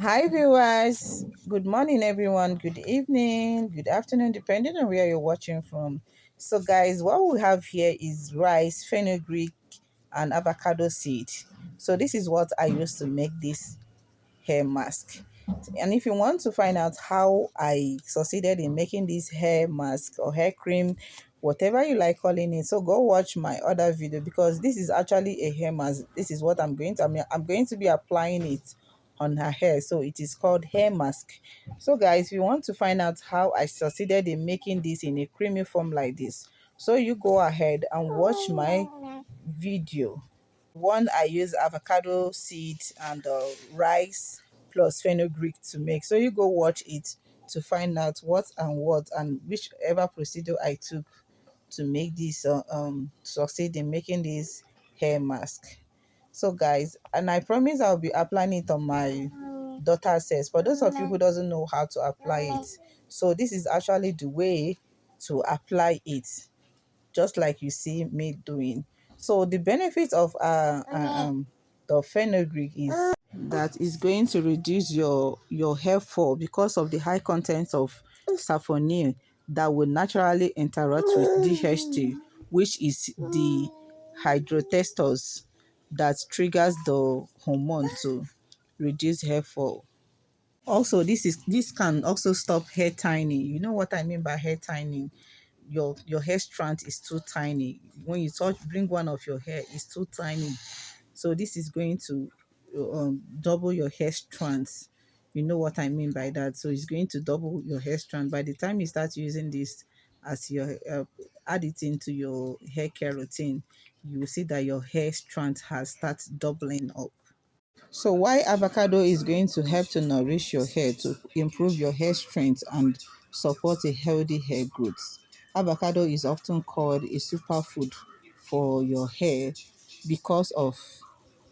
Hi viewers, good morning everyone, good evening, good afternoon, depending on where you're watching from. So guys, what we have here is rice, fenugreek, and avocado seed. So this is what I used to make this hair mask. And if you want to find out how I succeeded in making this hair mask or hair cream, whatever you like calling it, so go watch my other video, because this is actually a hair mask. This is what I'm going to be applying it on her hair. So it is called hair mask. So guys, if you want to find out how I succeeded in making this in a creamy form like this, so you go ahead and watch my video. One, I use avocado seeds and rice plus fenugreek to make. So you go watch it to find out what and whichever procedure I took to make this succeed in making this hair mask. So guys, and I promise I'll be applying it on my daughter's hair. For those of you who doesn't know how to apply it, so this is actually the way to apply it, just like you see me doing. So the benefit of the fenugreek is that is going to reduce your hair fall because of the high content of saffronin that will naturally interact with DHT, which is the hydrotestosterone that triggers the hormone to reduce hair fall. Also, this can also stop hair thinning. You know what I mean by hair thinning? Your hair strand is too tiny. When you bring one of your hair, it's too tiny. So this is going to double your hair strands. You know what I mean by that? So it's going to double your hair strand. By the time you start using this as your add it into your hair care routine, you will see that your hair strand has started doubling up. So why avocado is going to help to nourish your hair, to improve your hair strength and support a healthy hair growth. Avocado is often called a superfood for your hair because of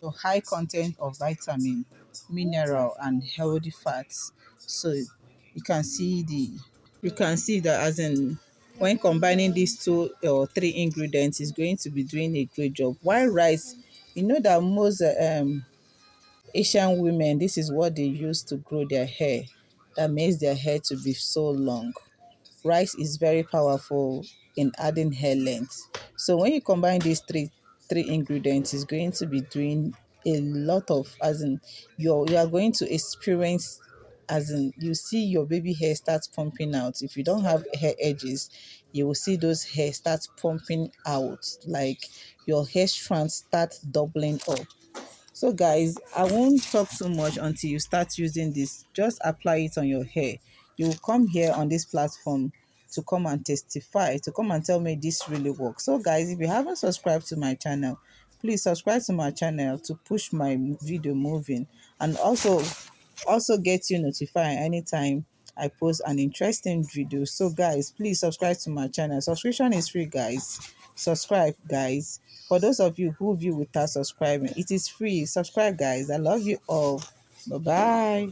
the high content of vitamin, mineral and healthy fats. So you can see that, as in, when combining these two or three ingredients, is going to be doing a great job. While rice, you know that most Asian women, this is what they use to grow their hair, that makes their hair to be so long. Rice is very powerful in adding hair length. So when you combine these three ingredients, it's going to be doing a lot of, as in, you are going to experience, as in, you see your baby hair start pumping out. If you don't have hair edges, you will see those hair start pumping out, like your hair strands start doubling up. So guys, I won't talk too much until you start using this. Just apply it on your hair. You will come here on this platform to come and testify, to come and tell me this really works. So guys, if you haven't subscribed to my channel, please subscribe to my channel to push my video moving, and also get you notified anytime I post an interesting video. So guys, please subscribe to my channel. Subscription is free, guys. Subscribe, guys. For those of you who view without subscribing, it is free. Subscribe, guys. I love you all. Bye bye.